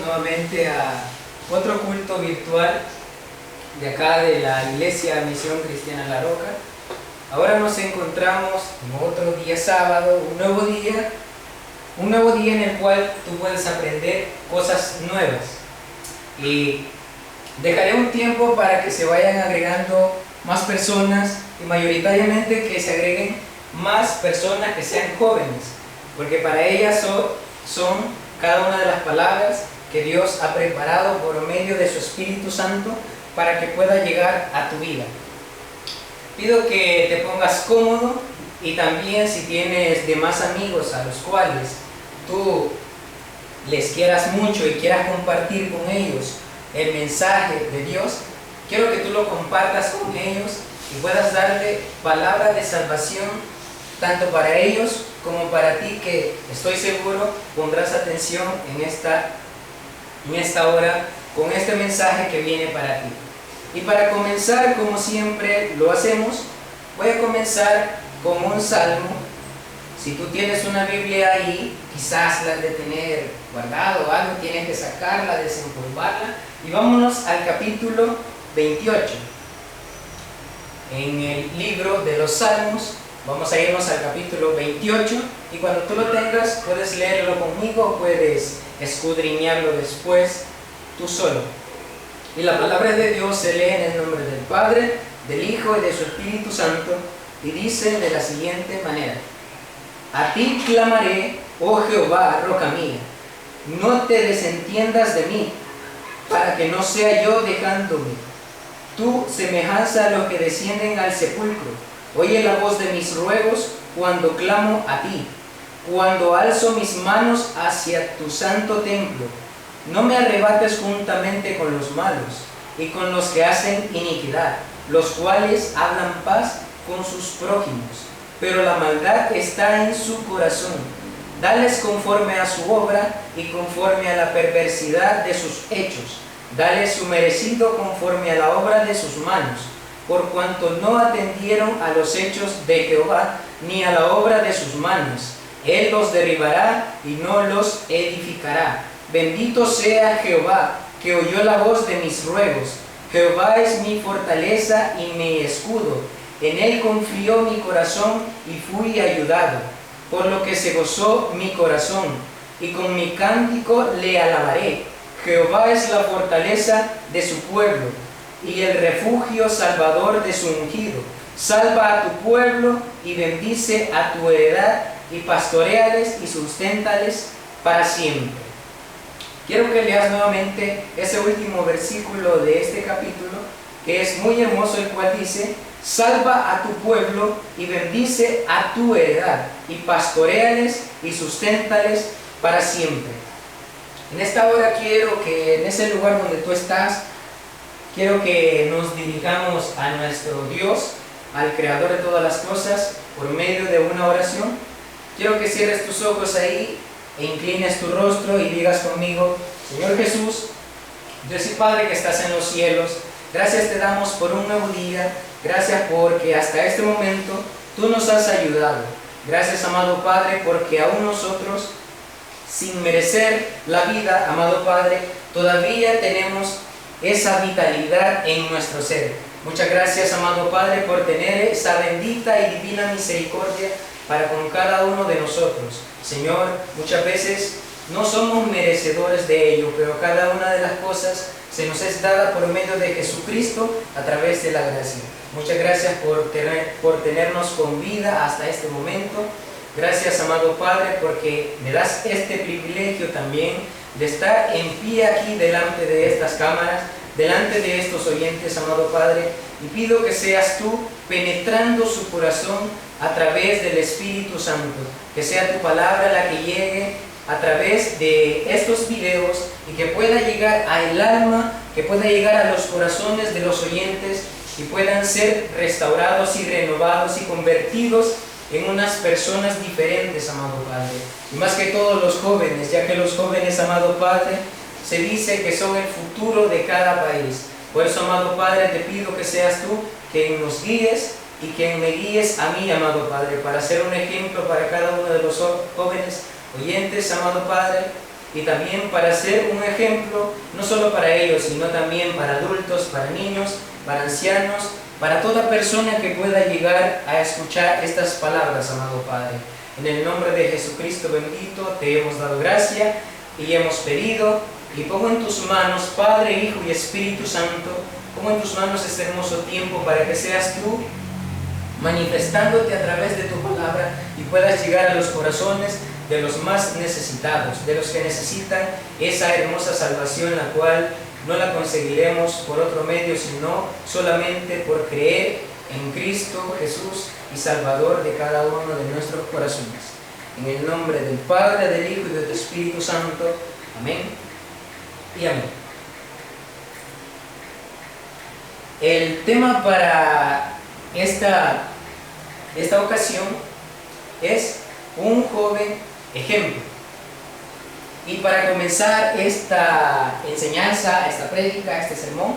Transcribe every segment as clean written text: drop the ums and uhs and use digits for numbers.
nuevamente a otro culto virtual de acá de la Iglesia Misión Cristiana La Roca. Ahora nos encontramos en otro día sábado, un nuevo día en el cual tú puedes aprender cosas nuevas. Y dejaré un tiempo para que se vayan agregando más personas y mayoritariamente que se agreguen más personas que sean jóvenes, porque para ellas son cada una de las palabras que Dios ha preparado por medio de su Espíritu Santo para que pueda llegar a tu vida. Pido que te pongas cómodo y también si tienes demás amigos a los cuales tú les quieras mucho y quieras compartir con ellos el mensaje de Dios, quiero que tú lo compartas con ellos y puedas darle palabra de salvación tanto para ellos como para ti, que estoy seguro pondrás atención en esta hora con este mensaje que viene para ti. Y para comenzar, como siempre lo hacemos, voy a comenzar con un salmo. Si tú tienes una Biblia ahí, quizás la has de tener guardado o algo, tienes que sacarla, desempolvarla. Y vámonos al capítulo 28. En el libro de los Salmos, vamos a irnos al capítulo 28. Y cuando tú lo tengas, puedes leerlo conmigo o puedes escudriñarlo después tú solo. Y la palabra de Dios se lee en el nombre del Padre, del Hijo y de su Espíritu Santo. Y dice de la siguiente manera: A ti clamaré, oh Jehová, roca mía, no te desentiendas de mí, para que no sea yo dejándome. Tú, semejanza a los que descienden al sepulcro, oye la voz de mis ruegos cuando clamo a ti, cuando alzo mis manos hacia tu santo templo. No me arrebates juntamente con los malos y con los que hacen iniquidad, los cuales hablan paz con sus prójimos, pero la maldad está en su corazón. Dales conforme a su obra y conforme a la perversidad de sus hechos. Dales su merecido conforme a la obra de sus manos, por cuanto no atendieron a los hechos de Jehová, ni a la obra de sus manos. Él los derribará y no los edificará. Bendito sea Jehová, que oyó la voz de mis ruegos. Jehová es mi fortaleza y mi escudo. En él confió mi corazón y fui ayudado. Por lo que se gozó mi corazón, y con mi cántico le alabaré. Jehová es la fortaleza de su pueblo, y el refugio salvador de su ungido. Salva a tu pueblo y bendice a tu heredad, y pastoréales y susténtales para siempre. Quiero que leas nuevamente ese último versículo de este capítulo, que es muy hermoso, el cual dice: Salva a tu pueblo y bendice a tu heredad, y pastoréales y susténtales para siempre. En esta hora quiero que en ese lugar donde tú estás, quiero que nos dirijamos a nuestro Dios, al Creador de todas las cosas, por medio de una oración. Quiero que cierres tus ojos ahí e inclines tu rostro y digas conmigo: Señor Jesús, Dios y Padre que estás en los cielos, gracias te damos por un nuevo día. Gracias porque hasta este momento tú nos has ayudado. Gracias, amado Padre, porque aún nosotros, sin merecer la vida, amado Padre, todavía tenemos esa vitalidad en nuestro ser. Muchas gracias, amado Padre, por tener esa bendita y divina misericordia para con cada uno de nosotros. Señor, muchas veces no somos merecedores de ello, pero cada una de las cosas se nos es dada por medio de Jesucristo a través de la gracia. Muchas gracias por tenernos con vida hasta este momento. Gracias, amado Padre, porque me das este privilegio también de estar en pie aquí delante de estas cámaras, delante de estos oyentes, amado Padre, y pido que seas tú penetrando su corazón a través del Espíritu Santo, que sea tu palabra la que llegue a través de estos videos y que pueda llegar al alma, que pueda llegar a los corazones de los oyentes y puedan ser restaurados y renovados y convertidos en unas personas diferentes, amado Padre. Y más que todos los jóvenes, ya que los jóvenes, amado Padre, se dice que son el futuro de cada país. Por eso, amado Padre, te pido que seas tú quien nos guíes y quien me guíes a mí, amado Padre, para ser un ejemplo para cada uno de los jóvenes oyentes, amado Padre, y también para ser un ejemplo, no solo para ellos, sino también para adultos, para niños, para ancianos, para toda persona que pueda llegar a escuchar estas palabras, amado Padre. En el nombre de Jesucristo bendito, te hemos dado gracia y hemos pedido, y pongo en tus manos, Padre, Hijo y Espíritu Santo, pongo en tus manos este hermoso tiempo para que seas tú manifestándote a través de tu palabra y puedas llegar a los corazones de los más necesitados, de los que necesitan esa hermosa salvación, la cual no la conseguiremos por otro medio, sino solamente por creer en Cristo Jesús y Salvador de cada uno de nuestros corazones. En el nombre del Padre, del Hijo y del Espíritu Santo. Amén y amén. El tema para esta ocasión es un joven ejemplo. Y para comenzar esta enseñanza, esta prédica, este sermón,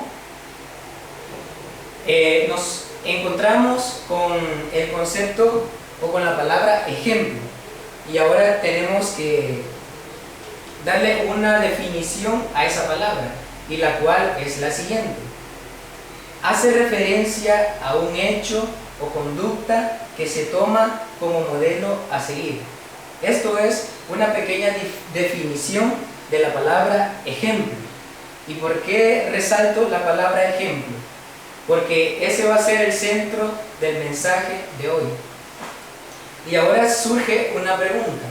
nos encontramos con el concepto o con la palabra ejemplo. Y ahora tenemos que darle una definición a esa palabra, y la cual es la siguiente. Hace referencia a un hecho o conducta que se toma como modelo a seguir. Esto es una pequeña definición de la palabra ejemplo. ¿Y por qué resalto la palabra ejemplo? Porque ese va a ser el centro del mensaje de hoy. Y ahora surge una pregunta.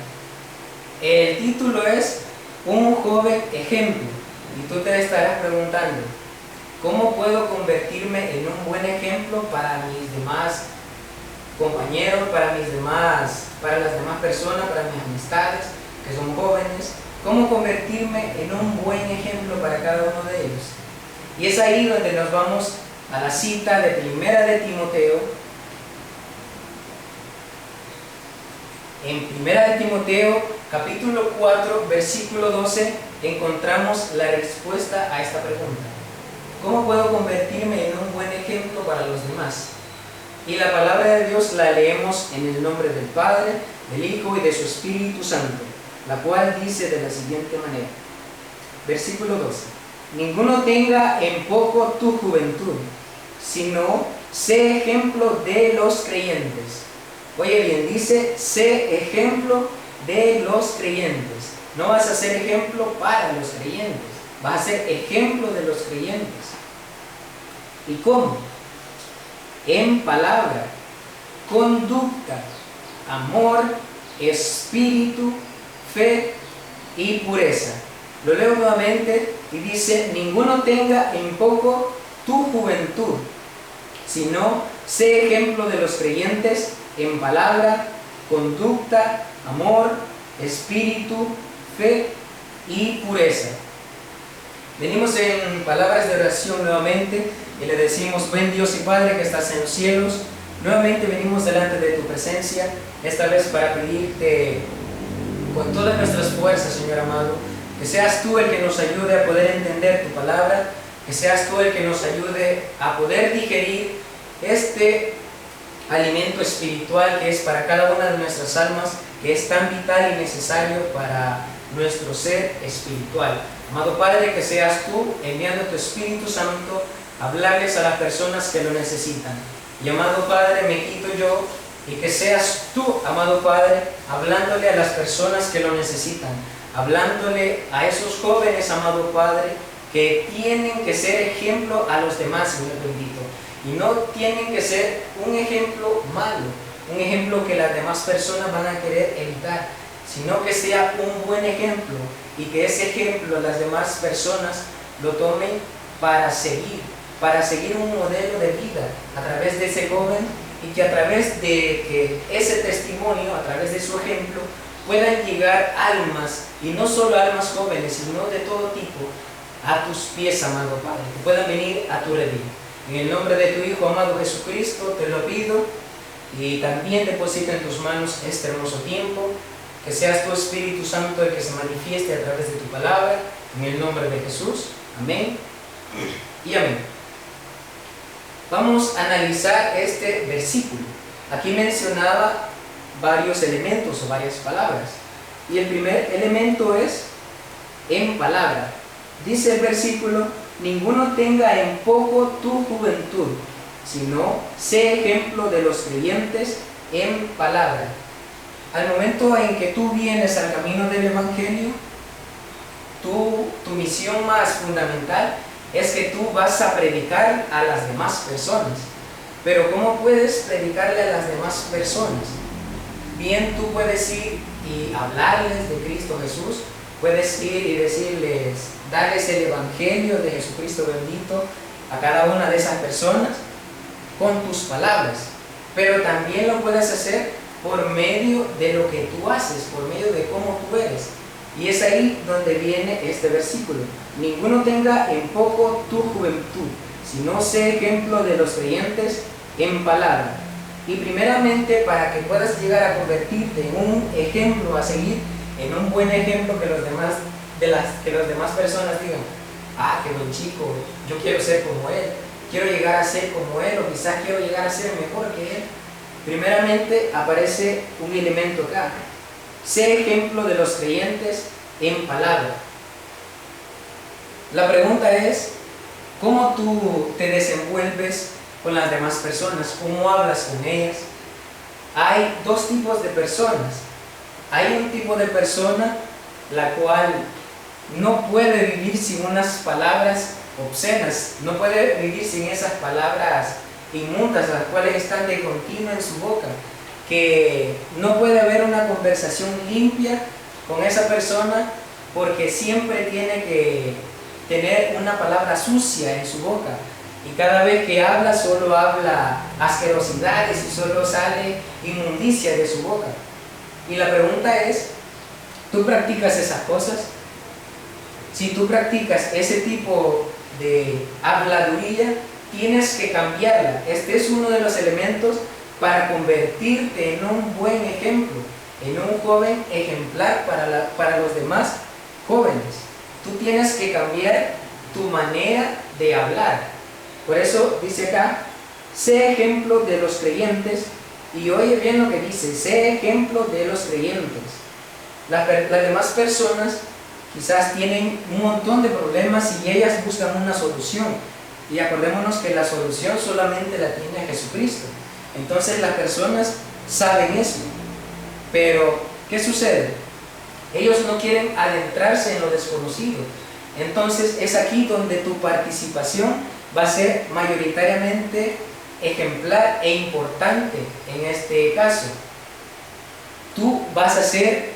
El título es Un joven ejemplo. Y tú te estarás preguntando, ¿cómo puedo convertirme en un buen ejemplo para mis demás compañeros, para las demás personas, para mis amistades que son jóvenes? ¿Cómo convertirme en un buen ejemplo para cada uno de ellos? Y es ahí donde nos vamos a la cita de Primera de Timoteo. En Primera de Timoteo, capítulo 4, versículo 12, encontramos la respuesta a esta pregunta. ¿Cómo puedo convertirme en un buen ejemplo para los demás? Y la palabra de Dios la leemos en el nombre del Padre, del Hijo y de su Espíritu Santo, la cual dice de la siguiente manera. Versículo 12. Ninguno tenga en poco tu juventud, sino sé ejemplo de los creyentes. Oye bien, dice, sé ejemplo de los creyentes. No vas a ser ejemplo para los creyentes, vas a ser ejemplo de los creyentes. ¿Y cómo? En palabra, conducta, amor, espíritu, fe y pureza. Lo leo nuevamente y dice, ninguno tenga en poco tu juventud, sino sé ejemplo de los creyentes en palabra, conducta, amor, espíritu, fe y pureza. Venimos en palabras de oración nuevamente y le decimos, buen Dios y Padre que estás en los cielos, nuevamente venimos delante de tu presencia, esta vez para pedirte con todas nuestras fuerzas, Señor amado, que seas tú el que nos ayude a poder entender tu palabra, que seas tú el que nos ayude a poder digerir este alimento espiritual que es para cada una de nuestras almas, que es tan vital y necesario para nuestro ser espiritual. Amado Padre, que seas tú enviando tu Espíritu Santo a hablarles a las personas que lo necesitan. Y amado Padre, me quito yo, y que seas tú, amado Padre, hablándole a las personas que lo necesitan, hablándole a esos jóvenes, amado Padre, que tienen que ser ejemplo a los demás, Señor bendito. Y no tienen que ser un ejemplo malo, un ejemplo que las demás personas van a querer evitar, sino que sea un buen ejemplo y que ese ejemplo las demás personas lo tomen para seguir un modelo de vida a través de ese joven, y que a través de que ese testimonio, a través de su ejemplo, puedan llegar almas, y no solo almas jóvenes, sino de todo tipo, a tus pies, amado Padre, que puedan venir a tu redil. En el nombre de tu Hijo amado Jesucristo te lo pido, y también deposito en tus manos este hermoso tiempo, que seas tu Espíritu Santo el que se manifieste a través de tu palabra, en el nombre de Jesús. Amén y amén. Vamos a analizar este versículo. Aquí mencionaba varios elementos o varias palabras, y el primer elemento es en palabra. Dice el versículo: ninguno tenga en poco tu juventud, sino sé ejemplo de los creyentes en palabra. Al momento en que tú vienes al camino del Evangelio, tu misión más fundamental es que tú vas a predicar a las demás personas. Pero ¿cómo puedes predicarle a las demás personas? Bien, tú puedes ir y hablarles de Cristo Jesús, puedes ir y decirles, darles el Evangelio de Jesucristo bendito a cada una de esas personas con tus palabras. Pero también lo puedes hacer por medio de lo que tú haces, por medio de cómo tú eres. Y es ahí donde viene este versículo: ninguno tenga en poco tu juventud, sino sé ejemplo de los creyentes en palabra. Y primeramente, para que puedas llegar a convertirte en un ejemplo a seguir, en un buen ejemplo que los demás personas digan, ah, qué buen chico, yo quiero ser como él, quiero llegar a ser como él, o quizás quiero llegar a ser mejor que él. Primeramente aparece un elemento acá: sé ejemplo de los creyentes en palabra. La pregunta es, ¿cómo tú te desenvuelves con las demás personas? ¿Cómo hablas con ellas? Hay dos tipos de personas. Hay un tipo de persona la cual no puede vivir sin unas palabras obscenas, no puede vivir sin esas palabras inmundas, las cuales están de continuo en su boca, que no puede haber una conversación limpia con esa persona porque siempre tiene que tener una palabra sucia en su boca, y cada vez que habla solo habla asquerosidades y solo sale inmundicia de su boca. Y la pregunta es, ¿tú practicas esas cosas? Si tú practicas ese tipo de habladuría, tienes que cambiarla. Este es uno de los elementos para convertirte en un buen ejemplo, en un joven ejemplar para los demás jóvenes. Tú tienes que cambiar tu manera de hablar. Por eso dice acá, sé ejemplo de los creyentes. Y oye bien lo que dice, sé ejemplo de los creyentes. Las demás personas quizás tienen un montón de problemas y ellas buscan una solución. Y acordémonos que la solución solamente la tiene Jesucristo. Entonces las personas saben eso. Pero, ¿qué sucede? Ellos no quieren adentrarse en lo desconocido. Entonces es aquí donde tu participación va a ser mayoritariamente ejemplar e importante. En este caso, tú vas a ser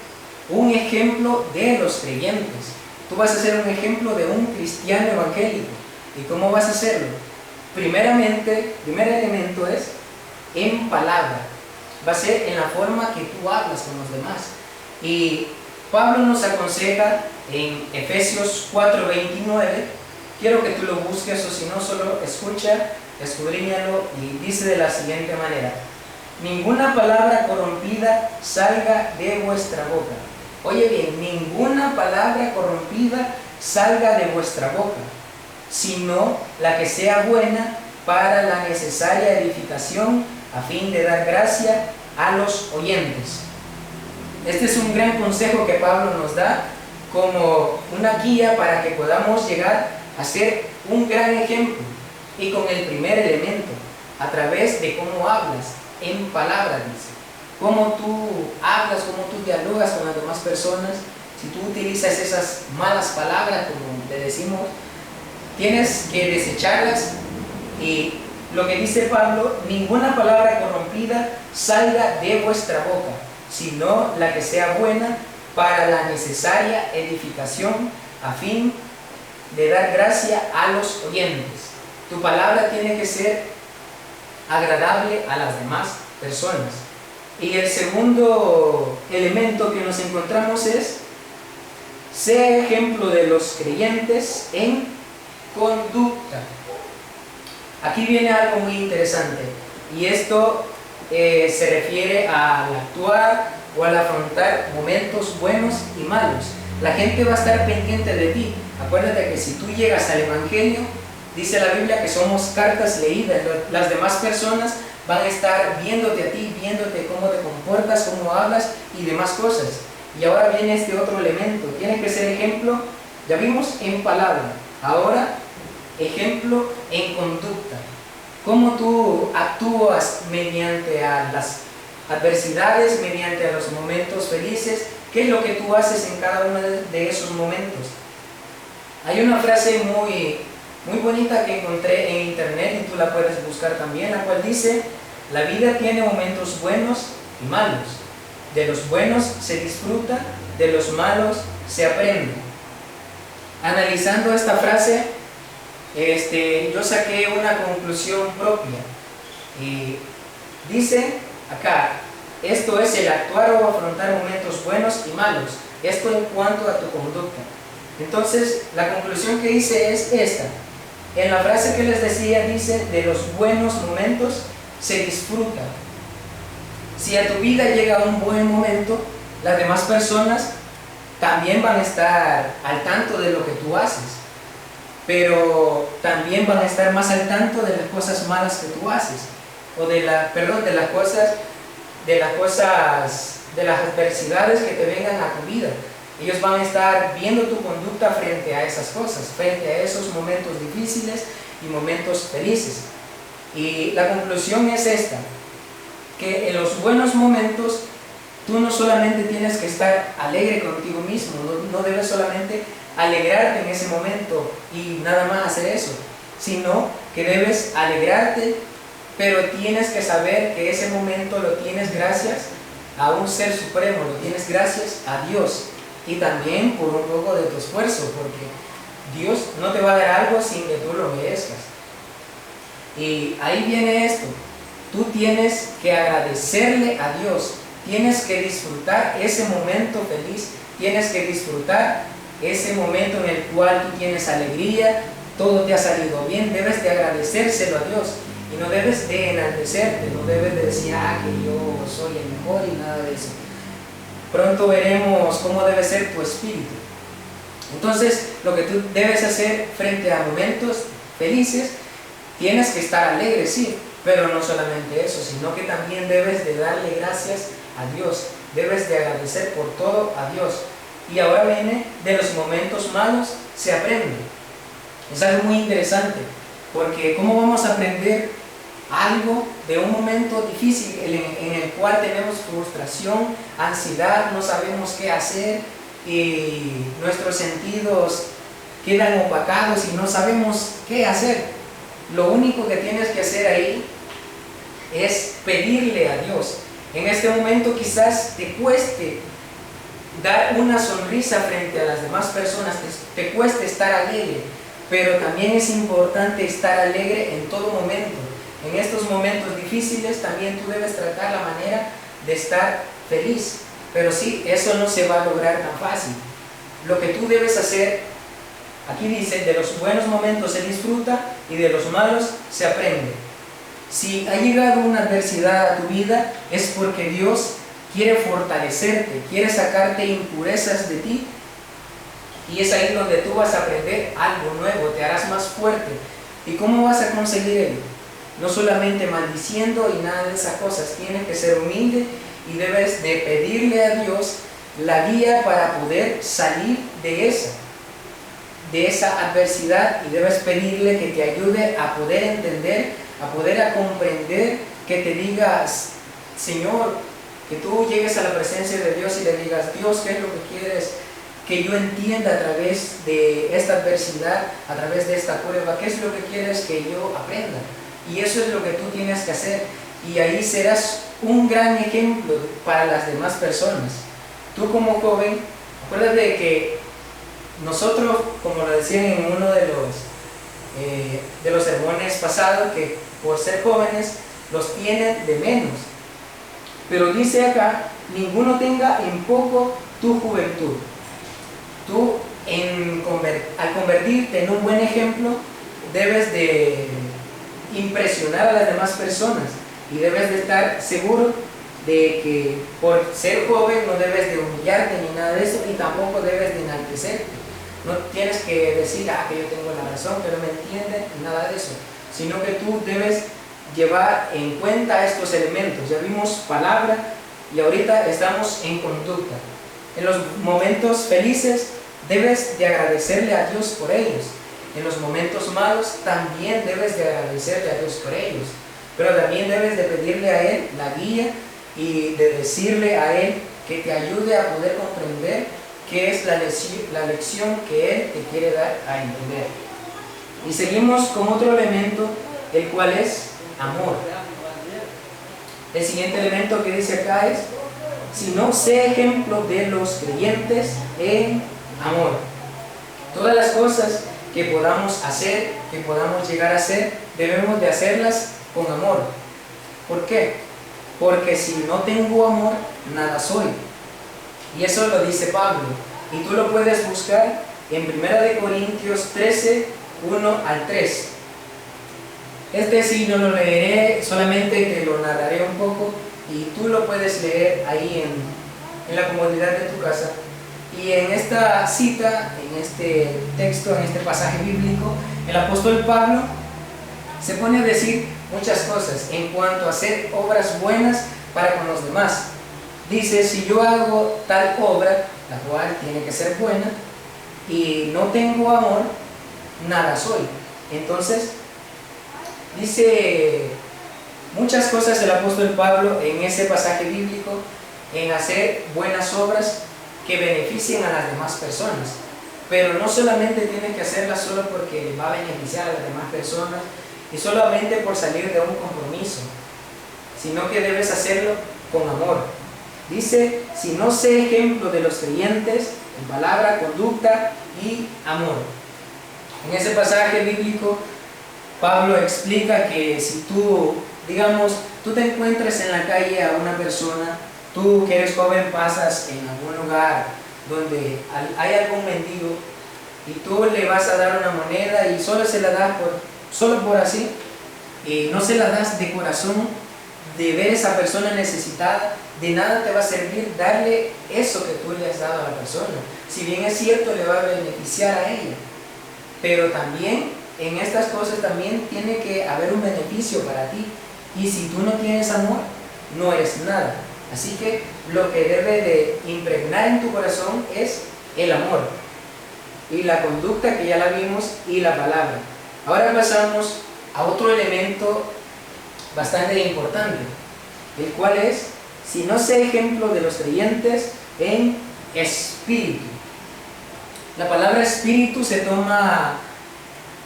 un ejemplo de los creyentes. Tú vas a ser un ejemplo de un cristiano evangélico. ¿Y cómo vas a hacerlo? Primeramente, primer elemento es en palabra. Va a ser en la forma que tú hablas con los demás. Y Pablo nos aconseja en Efesios 4:29, quiero que tú lo busques, o si no, solo escucha, escudriñalo, y dice de la siguiente manera: ninguna palabra corrompida salga de vuestra boca. Oye bien, ninguna palabra corrompida salga de vuestra boca, sino la que sea buena para la necesaria edificación, a fin de dar gracia a los oyentes. Este es un gran consejo que Pablo nos da como una guía para que podamos llegar a ser un gran ejemplo. Y con el primer elemento, a través de cómo hablas, en palabras, dice. Cómo tú hablas, cómo tú dialogas con las demás personas. Si tú utilizas esas malas palabras, como le decimos, tienes que desecharlas. Y lo que dice Pablo, ninguna palabra corrompida salga de vuestra boca, sino la que sea buena para la necesaria edificación, a fin de dar gracia a los oyentes. Tu palabra tiene que ser agradable a las demás personas. Y el segundo elemento que nos encontramos es: sé ejemplo de los creyentes en conducta. Aquí viene algo muy interesante, y esto se refiere al actuar o al afrontar momentos buenos y malos. La gente va a estar pendiente de ti. Acuérdate que si tú llegas al Evangelio, dice la Biblia que somos cartas leídas. Las demás personas van a estar viéndote a ti, viéndote cómo te comportas, cómo hablas y demás cosas. Y ahora viene este otro elemento: tienes que ser ejemplo Ya vimos en palabra, ahora ejemplo en conducta. Cómo tú actúas mediante a las adversidades, mediante a los momentos felices. ¿Qué es lo que tú haces en cada uno de esos momentos? Hay una frase muy bonita que encontré en internet y tú la puedes buscar también, la cual dice: la vida tiene momentos buenos y malos. De los buenos se disfruta, de los malos se aprende. Analizando esta frase, yo saqué una conclusión propia. Y dice acá: esto es el actuar o afrontar momentos buenos y malos. Esto en cuanto a tu conducta. Entonces, la conclusión que hice es esta. En la frase que les decía, dice: de los buenos momentos se disfruta. Si a tu vida llega un buen momento, las demás personas también van a estar al tanto de lo que tú haces, pero también van a estar más al tanto de las cosas malas que tú haces, o de las adversidades que te vengan a tu vida. Ellos van a estar viendo tu conducta frente a esas cosas, frente a esos momentos difíciles y momentos felices. Y la conclusión es esta: que en los buenos momentos tú no solamente tienes que estar alegre contigo mismo, no debes solamente alegrarte en ese momento y nada más hacer eso, sino que debes alegrarte, pero tienes que saber que ese momento lo tienes gracias a un ser supremo, lo tienes gracias a Dios, y también por un poco de tu esfuerzo, porque Dios no te va a dar algo sin que tú lo merezcas. Y ahí viene esto: tú tienes que agradecerle a Dios, tienes que disfrutar ese momento feliz, tienes que disfrutar ese momento en el cual tú tienes alegría, todo te ha salido bien, debes de agradecérselo a Dios. Y no debes de enaltecerte, no debes de decir: que yo soy el mejor y nada de eso. Pronto veremos cómo debe ser tu espíritu. Entonces, lo que tú debes hacer frente a momentos felices, tienes que estar alegre, sí, pero no solamente eso, sino que también debes de darle gracias a Dios, debes de agradecer por todo a Dios. Y ahora viene: de los momentos malos se aprende. Es algo muy interesante, porque ¿cómo vamos a aprender algo de un momento difícil en el cual tenemos frustración, ansiedad, no sabemos qué hacer y nuestros sentidos quedan opacados y no sabemos qué hacer? Lo único que tienes que hacer ahí es pedirle a Dios. En este momento quizás te cueste dar una sonrisa frente a las demás personas, te cueste estar alegre, pero también es importante estar alegre en todo momento. En estos momentos difíciles también tú debes tratar la manera de estar feliz, pero sí, eso no se va a lograr tan fácil. Lo que tú debes hacer, aquí dice: de los buenos momentos se disfruta y de los malos se aprende. Si ha llegado una adversidad a tu vida, es porque Dios quiere fortalecerte, quiere sacarte impurezas de ti, y es ahí donde tú vas a aprender algo nuevo, te harás más fuerte. ¿Y cómo vas a conseguir ello? No solamente maldiciendo y nada de esas cosas, tienes que ser humilde y debes de pedirle a Dios la guía para poder salir de esa adversidad, y debes pedirle que te ayude a poder entender, a poder a comprender, que te digas: Señor, que tú llegues a la presencia de Dios y le digas: Dios, ¿qué es lo que quieres que yo entienda a través de esta adversidad, a través de esta prueba? ¿Qué es lo que quieres que yo aprenda? Y eso es lo que tú tienes que hacer, y ahí serás un gran ejemplo para las demás personas. Tú como joven, acuérdate que nosotros, como lo decían en uno de los sermones pasados, que por ser jóvenes los tienen de menos. Pero dice acá: ninguno tenga en poco tu juventud. Tú, al convertirte en un buen ejemplo, debes de impresionar a las demás personas, y debes de estar seguro de que por ser joven no debes de humillarte ni nada de eso, y tampoco debes de enaltecerte. No tienes que decir: que yo tengo la razón, que no me entienden, nada de eso, sino que tú debes llevar en cuenta estos elementos. Ya vimos palabra y ahorita estamos en conducta. En los momentos felices debes de agradecerle a Dios por ellos. En los momentos malos también debes de agradecerle a Dios por ellos, pero también debes de pedirle a Él la guía y de decirle a Él que te ayude a poder comprender qué es la lección que Él te quiere dar a entender. Y seguimos con otro elemento, el cual es amor. El siguiente elemento que dice acá es: si no, sé ejemplo de los creyentes en amor. Todas las cosas que podamos hacer, que podamos llegar a hacer, debemos de hacerlas con amor. ¿Por qué? Porque si no tengo amor, nada soy. Y eso lo dice Pablo. Y tú lo puedes buscar en 1 Corintios 13, 1 al 3. Este sí no lo leeré, solamente te lo narraré un poco y tú lo puedes leer ahí en la comodidad de tu casa. Y en esta cita, en este texto, en este pasaje bíblico, el apóstol Pablo se pone a decir muchas cosas en cuanto a hacer obras buenas para con los demás. Dice: si yo hago tal obra, la cual tiene que ser buena, y no tengo amor, nada soy. Entonces, dice muchas cosas el apóstol Pablo en ese pasaje bíblico, en hacer buenas obras que beneficien a las demás personas. Pero no solamente tienes que hacerlas solo porque va a beneficiar a las demás personas y solamente por salir de un compromiso, sino que debes hacerlo con amor. Dice: si no, sé ejemplo de los creyentes en palabra, conducta y amor. En ese pasaje bíblico, Pablo explica que si tú, digamos, tú te encuentras en la calle a una persona, tú que eres joven pasas en algún lugar donde hay algún mendigo y tú le vas a dar una moneda y solo se la das solo por así, y no se la das de corazón, de ver a esa persona necesitada, de nada te va a servir darle eso que tú le has dado a la persona. Si bien es cierto, le va a beneficiar a ella, pero también en estas cosas también tiene que haber un beneficio para ti. Y si tú no tienes amor, no eres nada. Así que lo que debe de impregnar en tu corazón es el amor y la conducta, que ya la vimos, y la palabra. Ahora pasamos a otro elemento bastante importante, el cual es: si no, sé ejemplo de los creyentes en espíritu. La palabra espíritu se toma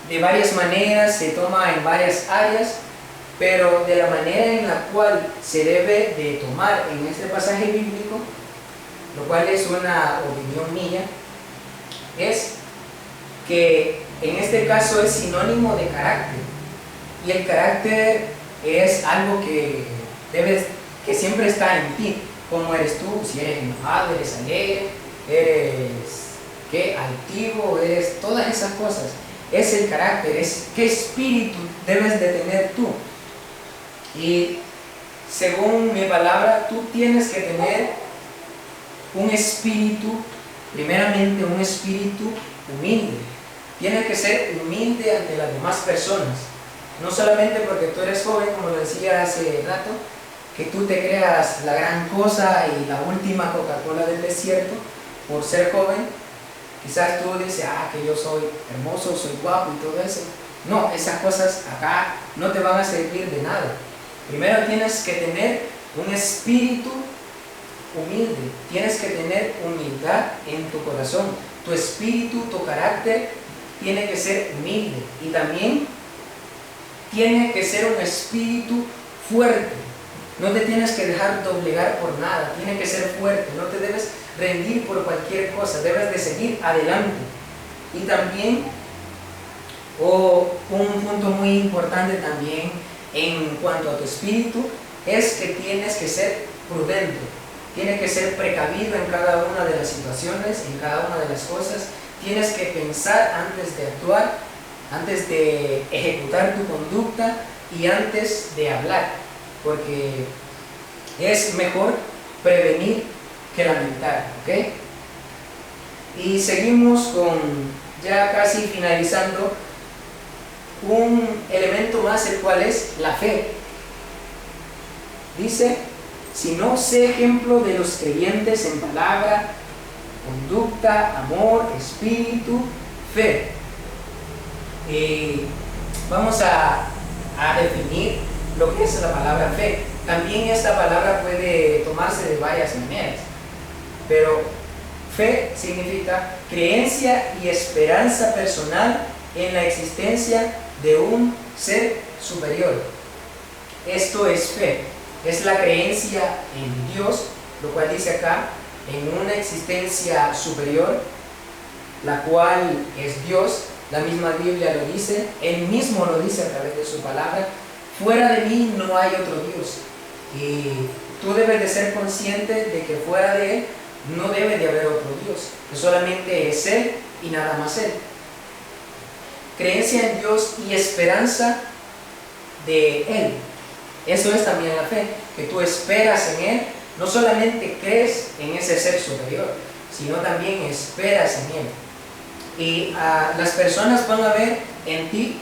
de varias maneras, se toma en varias áreas, pero de la manera en la cual se debe de tomar en este pasaje bíblico, lo cual es una opinión mía, es que en este caso es sinónimo de carácter. Y el carácter es algo que siempre está en ti. Como eres tú, si eres enojado, eres alegre, eres altivo, eres todas esas cosas. Es el carácter, es qué espíritu debes de tener tú. Y según mi palabra, tú tienes que tener un espíritu, primeramente un espíritu humilde. Tienes que ser humilde ante las demás personas. No solamente porque tú eres joven, como lo decía hace rato, que tú te creas la gran cosa y la última Coca-Cola del desierto por ser joven. Quizás tú dices: que yo soy hermoso, soy guapo y todo eso. No, esas cosas acá no te van a servir de nada. Primero tienes que tener un espíritu humilde, tienes que tener humildad en tu corazón. Tu espíritu, tu carácter tiene que ser humilde, y también tiene que ser un espíritu fuerte. No te tienes que dejar doblegar por nada, tiene que ser fuerte, no te debes rendir por cualquier cosa, debes de seguir adelante. Y también, un punto muy importante también en cuanto a tu espíritu, es que tienes que ser prudente, tienes que ser precavido en cada una de las situaciones, en cada una de las cosas. Tienes que pensar antes de actuar, antes de ejecutar tu conducta y antes de hablar, porque es mejor prevenir que lamentar, ¿ok? Y seguimos con, ya casi finalizando, un elemento más, el cual es la fe. Dice: si no, sé ejemplo de los creyentes en palabra, conducta, amor, espíritu, fe. Vamos a definir lo que es la palabra fe. También esta palabra puede tomarse de varias maneras, pero fe significa creencia y esperanza personal en la existencia de un ser superior. Esto es fe, es la creencia en Dios, lo cual dice acá, en una existencia superior, la cual es Dios. La misma Biblia lo dice, Él mismo lo dice a través de su palabra: fuera de mí no hay otro Dios. Y tú debes de ser consciente de que fuera de Él no debe de haber otro Dios, que solamente es Él y nada más Él. Creencia en Dios y esperanza de Él. Eso es también la fe, que tú esperas en Él, no solamente crees en ese ser superior, sino también esperas en Él. Y las personas van a ver en ti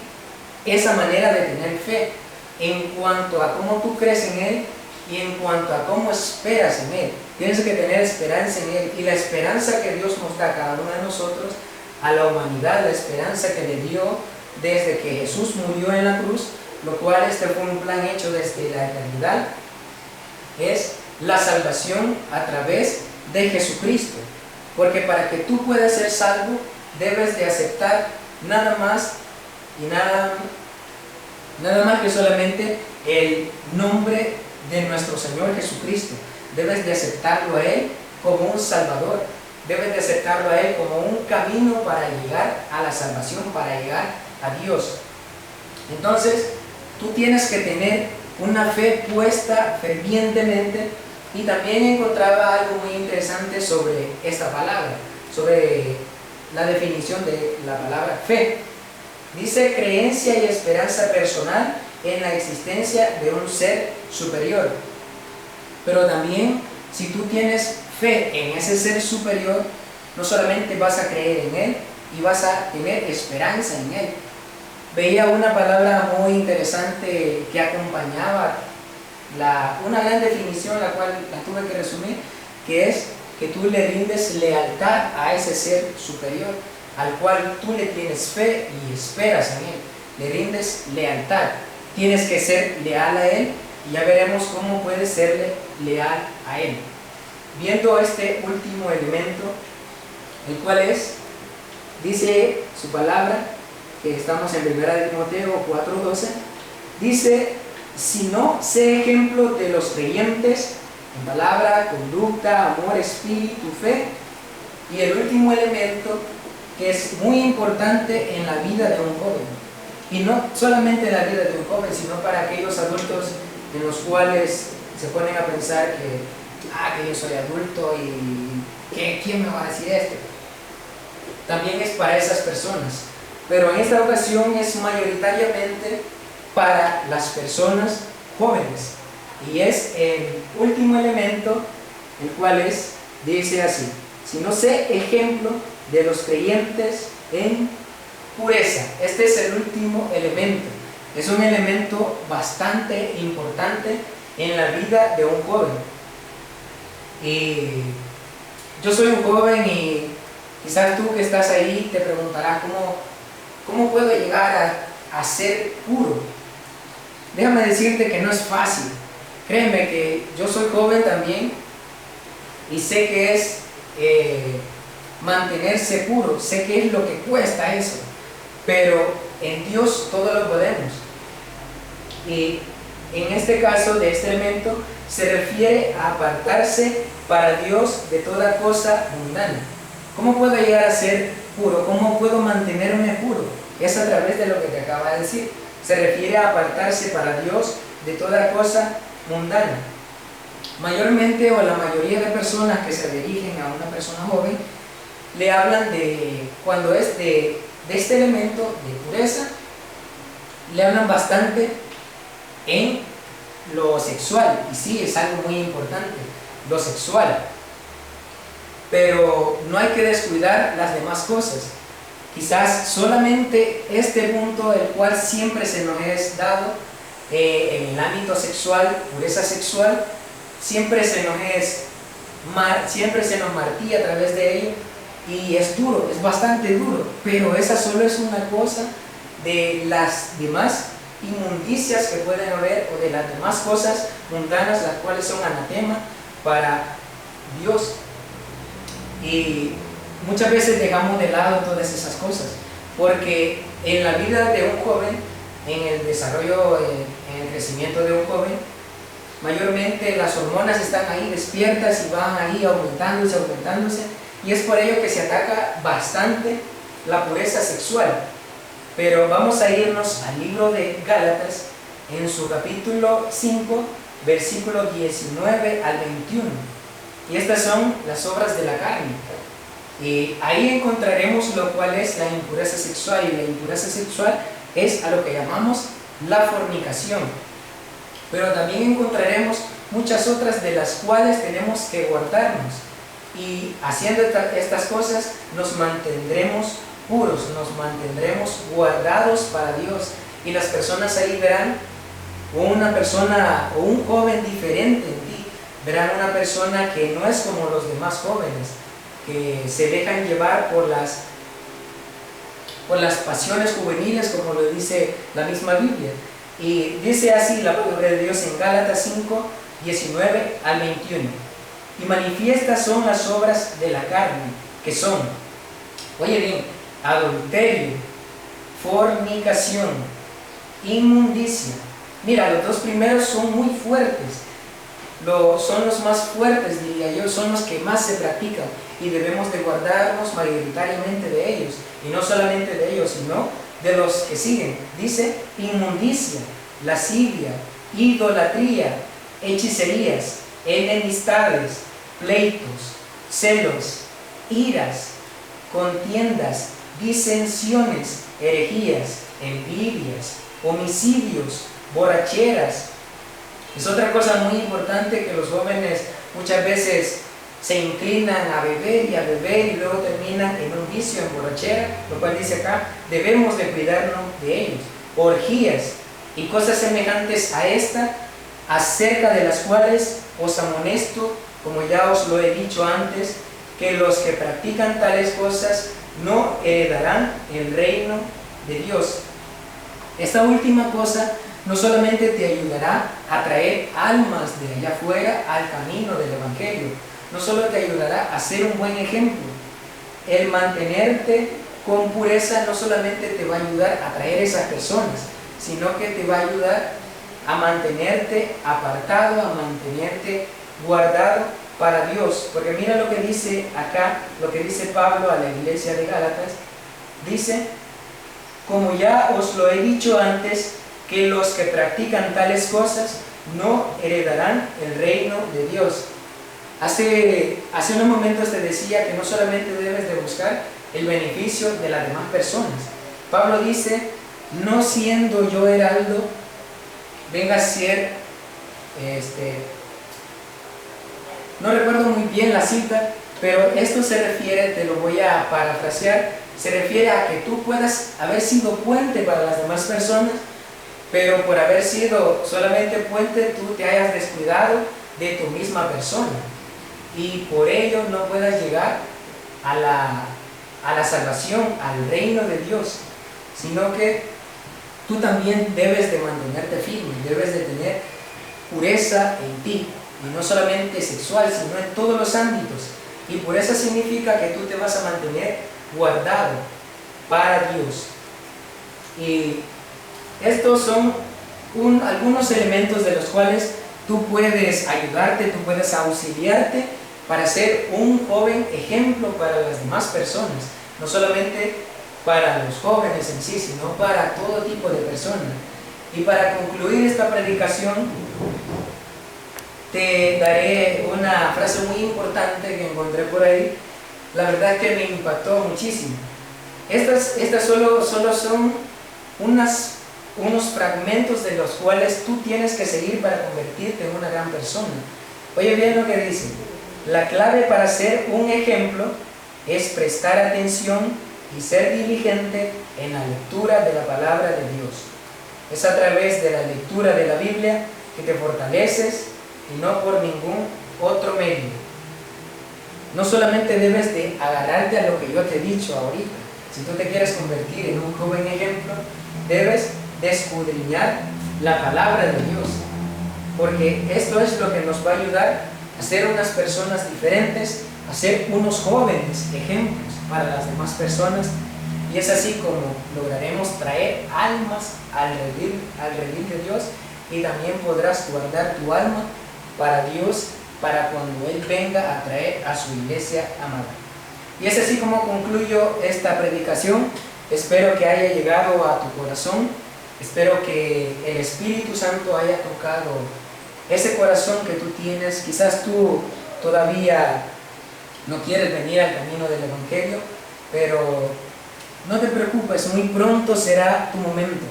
esa manera de tener fe, en cuanto a cómo tú crees en Él y en cuanto a cómo esperas en Él. Tienes que tener esperanza en Él, y la esperanza que Dios nos da a cada uno de nosotros, a la humanidad, la esperanza que le dio desde que Jesús murió en la cruz, lo cual este fue un plan hecho desde la eternidad, es la salvación a través de Jesucristo. Porque para que tú puedas ser salvo, debes de aceptar nada más y nada más que solamente el nombre de nuestro Señor Jesucristo. Debes de aceptarlo a Él como un Salvador. Debes de aceptarlo a Él como un camino para llegar a la salvación, para llegar a Dios. Entonces, tú tienes que tener una fe puesta fervientemente. Y también encontraba algo muy interesante sobre esta palabra, sobre la definición de la palabra fe. Dice creencia y esperanza personal en la existencia de un ser superior. Pero también, si tú tienes fe en ese ser superior, no solamente vas a creer en Él, y vas a tener esperanza en Él. Veía una palabra muy interesante que acompañaba una gran definición, la cual la tuve que resumir, que es que tú le rindes lealtad a ese ser superior, al cual tú le tienes fe y esperas en Él. Le rindes lealtad. Tienes que ser leal a Él, y ya veremos cómo puedes serle leal a Él. Viendo este último elemento, el cual dice su palabra, que estamos en 1 Timoteo 4:12, dice: sino sé ejemplo de los creyentes en palabra, conducta, amor, espíritu, fe. Y el último elemento, que es muy importante en la vida de un joven, y no solamente en la vida de un joven, sino para aquellos adultos en los cuales se ponen a pensar que yo soy adulto y ¿quién me va a decir esto? También es para esas personas, pero en esta ocasión es mayoritariamente para las personas jóvenes. Y es el último elemento, el cual dice así: si no sé ejemplo de los creyentes en pureza. Este es el último elemento. Es un elemento bastante importante en la vida de un joven. Y yo soy un joven, y quizás tú que estás ahí te preguntarás ¿cómo puedo llegar a ser puro? Déjame decirte que no es fácil. Créeme que yo soy joven también, y sé que es mantenerse puro, sé que es lo que cuesta eso, pero en Dios todo lo podemos. Y en este caso, de este elemento, se refiere a apartarse para Dios de toda cosa mundana. ¿Cómo puedo llegar a ser puro? ¿Cómo puedo mantenerme puro? Es a través de lo que te acaba de decir. Se refiere a apartarse para Dios de toda cosa mundana. Mayormente, o la mayoría de personas que se dirigen a una persona joven, le hablan de, cuando es de este elemento de pureza, le hablan bastante en lo sexual. Y sí, es algo muy importante, lo sexual. Pero no hay que descuidar las demás cosas. Quizás solamente este punto, el cual siempre se nos es dado en el ámbito sexual, pureza sexual, siempre se nos es siempre se nos martilla a través de ello y es duro, es bastante duro, pero esa solo es una cosa de las demás inmundicias que pueden haber o de las demás cosas mundanas, las cuales son anatema para Dios. Y muchas veces dejamos de lado todas esas cosas, porque en la vida de un joven, en el desarrollo, en el crecimiento de un joven, mayormente las hormonas están ahí despiertas y van ahí aumentándose, y es por ello que se ataca bastante la pureza sexual. Pero vamos a irnos al libro de Gálatas, en su capítulo 5, versículos 19 al 21. Y estas son las obras de la carne. Y ahí encontraremos lo cual es la impureza sexual, y la impureza sexual es a lo que llamamos la fornicación. Pero también encontraremos muchas otras de las cuales tenemos que guardarnos. Y haciendo estas cosas nos mantendremos puros, nos mantendremos guardados para Dios. Y las personas ahí verán una persona o un joven diferente en ti. Verán una persona que no es como los demás jóvenes, que se dejan llevar por las pasiones juveniles, como lo dice la misma Biblia. Y dice así la palabra de Dios en Gálatas 5, 19 al 21. Y manifiestas son las obras de la carne, que son, oye bien, adulterio, fornicación, inmundicia. Mira, los dos primeros son muy fuertes, son los más fuertes, diría yo, son los que más se practican, y debemos de guardarnos mayoritariamente de ellos, y no solamente de ellos, sino de los que siguen. Dice inmundicia, lascivia, idolatría, hechicerías, enemistades, pleitos, celos, iras, contiendas, disensiones, herejías, envidias, homicidios, borracheras. Es otra cosa muy importante, que los jóvenes muchas veces se inclinan a beber y luego terminan en un vicio, en borrachera, lo cual dice acá, debemos de cuidarnos de ellos. Orgías y cosas semejantes a esta, acerca de las cuales os amonesto, como ya os lo he dicho antes, que los que practican tales cosas no heredarán el reino de Dios. Esta última cosa no solamente te ayudará a traer almas de allá afuera al camino del Evangelio, no solo te ayudará a ser un buen ejemplo. El mantenerte con pureza no solamente te va a ayudar a traer esas personas, sino que te va a ayudar a mantenerte apartado, a mantenerte guardado para Dios. Porque mira lo que dice acá, lo que dice Pablo a la iglesia de Gálatas. Dice, como ya os lo he dicho antes, que los que practican tales cosas no heredarán el reino de Dios. Hace unos momentos te decía que no solamente debes de buscar el beneficio de las demás personas. Pablo dice, no siendo yo heraldo, venga a ser, no recuerdo muy bien la cita, pero esto se refiere, te lo voy a parafrasear, se refiere a que tú puedas haber sido puente para las demás personas, pero por haber sido solamente puente, tú te hayas descuidado de tu misma persona, y por ello no puedas llegar a la salvación, al reino de Dios, sino que tú también debes de mantenerte firme, debes de tener pureza en ti, y no solamente sexual, sino en todos los ámbitos. Y pureza significa que tú te vas a mantener guardado para Dios. Y estos son algunos elementos de los cuales tú puedes ayudarte, tú puedes auxiliarte para ser un joven ejemplo para las demás personas, no solamente para los jóvenes en sí, sino para todo tipo de personas. Y para concluir esta predicación, te daré una frase muy importante que encontré por ahí. La verdad que me impactó muchísimo. Estas solo son unos fragmentos de los cuales tú tienes que seguir para convertirte en una gran persona. Oye bien lo que dice. La clave para ser un ejemplo es prestar atención y ser diligente en la lectura de la palabra de Dios. Es a través de la lectura de la Biblia que te fortaleces y no por ningún otro medio. No solamente debes de agarrarte a lo que yo te he dicho ahorita. Si tú te quieres convertir en un joven ejemplo, debes de escudriñar la palabra de Dios, porque esto es lo que nos va a ayudar a ser unas personas diferentes, a ser unos jóvenes ejemplos para las demás personas, y es así como lograremos traer almas al redil de Dios, y también podrás guardar tu alma para Dios, para cuando Él venga a traer a su iglesia amada. Y es así como concluyo esta predicación. Espero que haya llegado a tu corazón. Espero que el Espíritu Santo haya tocado ese corazón que tú tienes. Quizás tú todavía no quieres venir al camino del Evangelio, pero no te preocupes, muy pronto será tu momento.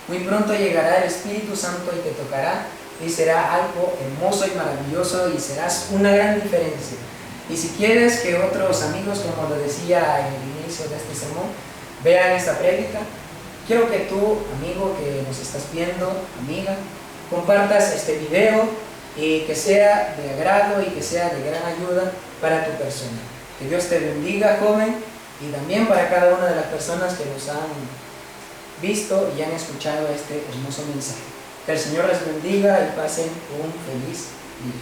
Muy pronto llegará el Espíritu Santo y te tocará, y será algo hermoso y maravilloso, y serás una gran diferencia. Y si quieres que otros amigos, como lo decía en el inicio de este sermón, vean esta prédica, quiero que tú, amigo que nos estás viendo, amiga, compartas este video y que sea de agrado y que sea de gran ayuda para tu persona. Que Dios te bendiga, joven, y también para cada una de las personas que nos han visto y han escuchado este hermoso mensaje. Que el Señor les bendiga y pasen un feliz día.